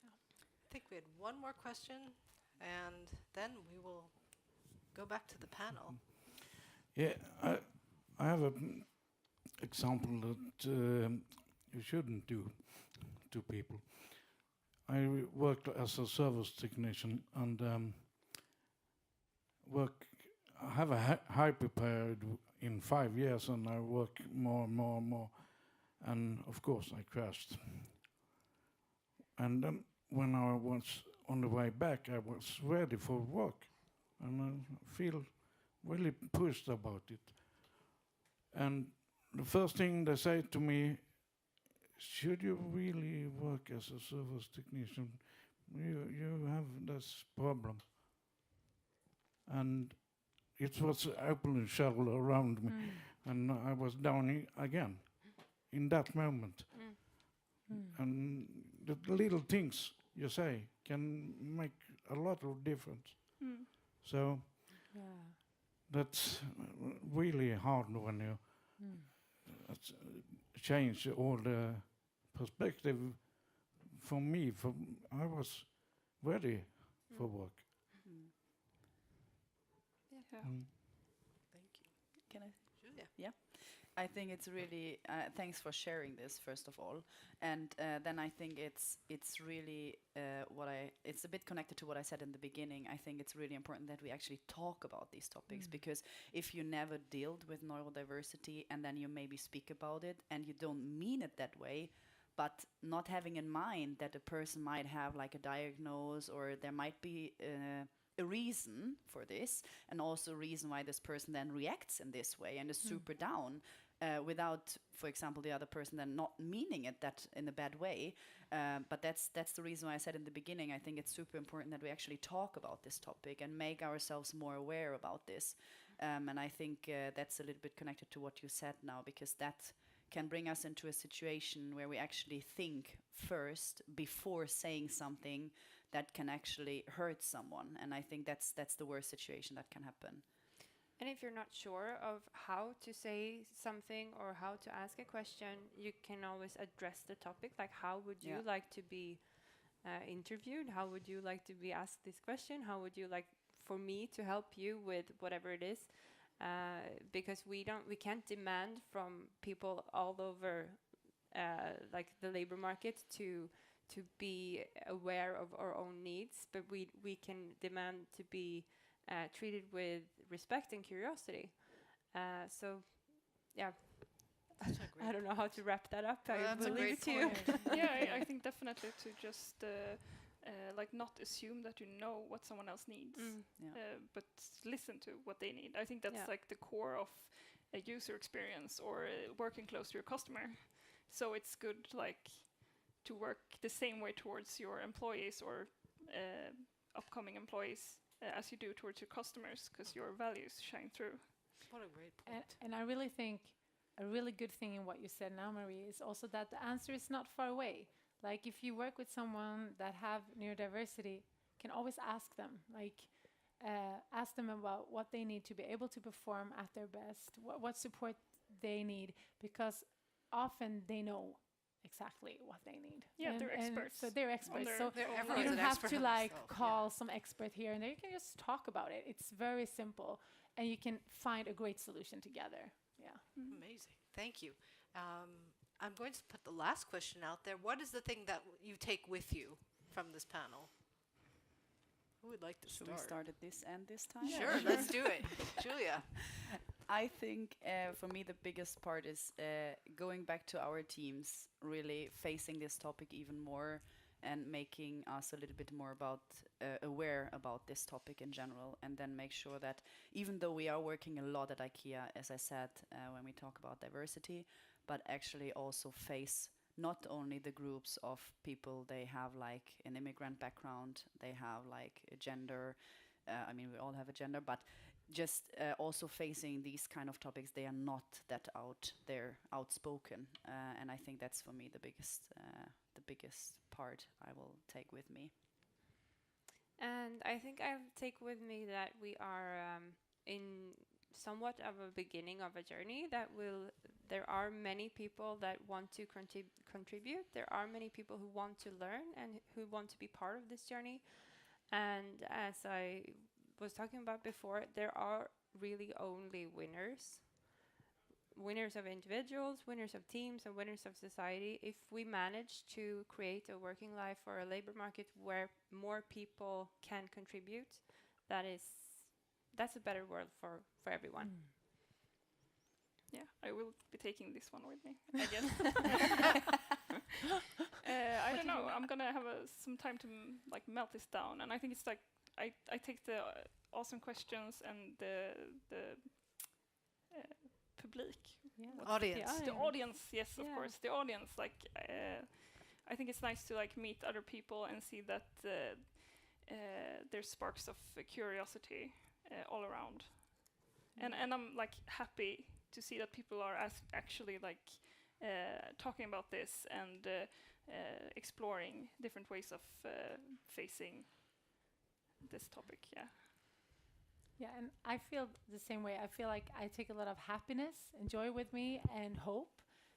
I think we had one more question, and then we will go back to the panel. Yeah, I have an example that you shouldn't do to people. I worked as a service technician and I have a hyper period in 5 years, and I work more and more and more. And of course, I crashed. And then when I was on the way back, I was ready for work, and I feel really pushed about it. And the first thing they say to me, should you really work as a service technician? You have this problem. And it was open shell around me, and I was down again in that moment. And the little things you say can make a lot of difference. So that's really hard when you change all the perspective. For me, I was ready for work. Yeah. Thank you. Can I? Julia. Yeah. I think it's really thanks for sharing this, first of all, and then I think it's really it's a bit connected to what I said in the beginning. I think it's really important that we actually talk about these topics, because if you never dealt with neurodiversity and then you maybe speak about it and you don't mean it that way, but not having in mind that a person might have like a diagnosis, or there might be a reason for this, and also a reason why this person then reacts in this way and is super down, without, for example, the other person then not meaning it that in a bad way. But that's the reason why I said in the beginning, I think it's super important that we actually talk about this topic and make ourselves more aware about this. And I think that's a little bit connected to what you said now, because that can bring us into a situation where we actually think first before saying something that can actually hurt someone. And I think that's the worst situation that can happen. And if you're not sure of how to say something or how to ask a question, you can always address the topic. Like, how would you like to be interviewed? How would you like to be asked this question? How would you like for me to help you with whatever it is? Because we can't demand from people all over like the labor market to be aware of our own needs, but we can demand to be treated with respect and curiosity. So, yeah, I don't know how to wrap that up. I That's a will leave great it to you. point. Yeah, I think definitely to just like not assume that you know what someone else needs, but listen to what they need. I think that's like the core of a user experience or working close to your customer. So it's good like to work the same way towards your employees or upcoming employees as you do towards your customers, because your values shine through. What a great point. And I really think a really good thing in what you said now, Marie, is also that the answer is not far away. Like if you work with someone that have neurodiversity, can always ask them, ask them about what they need to be able to perform at their best, what support they need, because often they know exactly what they need. Yeah, and they're experts. So they're experts. So Everyone's you don't an have expert to on like themselves, call some expert here and there. You can just talk about it. It's very simple, and you can find a great solution together. Yeah. Amazing. Thank you. I'm going to put the last question out there. What is the thing that you take with you from this panel? Who would like to Should start? we start at this end this time? Sure, let's do it. Julia. I think for me the biggest part is going back to our teams, really facing this topic even more and making us a little bit more aware about this topic in general, and then make sure that even though we are working a lot at IKEA, as I said, when we talk about diversity, but actually also face not only the groups of people, they have like an immigrant background, they have like a gender, I mean we all have a gender, but just also facing these kind of topics, they are not that outspoken, and I think that's for me the biggest part I will take with me. And I think I take with me that we are in somewhat of a beginning of a journey there are many people that want to contribute. There are many people who want to learn and who want to be part of this journey. And as I was talking about before, there are really only winners. Winners of individuals, winners of teams, and winners of society. If we manage to create a working life or a labor market where more people can contribute, that's a better world for everyone. Yeah, I will be taking this one with me again. I don't know. I'm gonna have some time to like melt this down, and I think it's like I take the awesome questions and the public. Audience. The audience, yes, of course. The audience, like, I think it's nice to like meet other people and see that there's sparks of curiosity all around, and I'm like happy to see that people are actually like talking about this and exploring different ways of facing this topic. Yeah, and I feel the same way. I feel like I take a lot of happiness and joy with me and hope,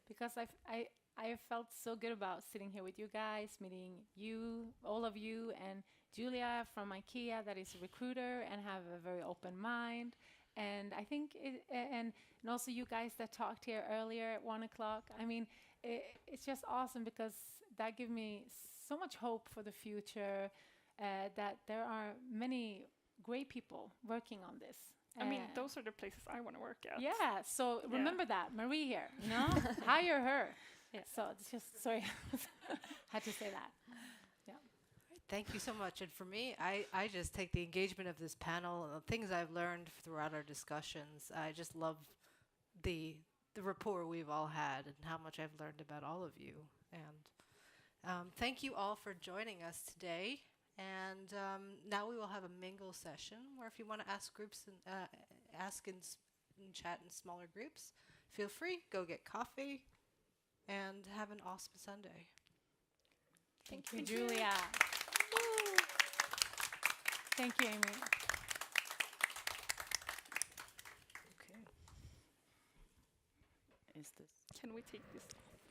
because I have felt so good about sitting here with you guys, meeting you, all of you, and Julia from IKEA, that is a recruiter and have a very open mind. And I think, and also you guys that talked here earlier at 1 o'clock. I mean, it's just awesome, because that gives me so much hope for the future, that there are many great people working on this. I mean, those are the places I want to work at. Yeah, so remember that, Marie here, hire her. Yeah. So it's just, sorry, had to say that. Thank you so much. And for me, I just take the engagement of this panel and the things I've learned throughout our discussions. I just love the rapport we've all had and how much I've learned about all of you. And thank you all for joining us today. And now we will have a mingle session where if you want to ask groups and ask and chat in smaller groups, feel free. Go get coffee and have an awesome Sunday. Thank you, Julia. Thank you, Amy. Okay. Is this? Can we take this off?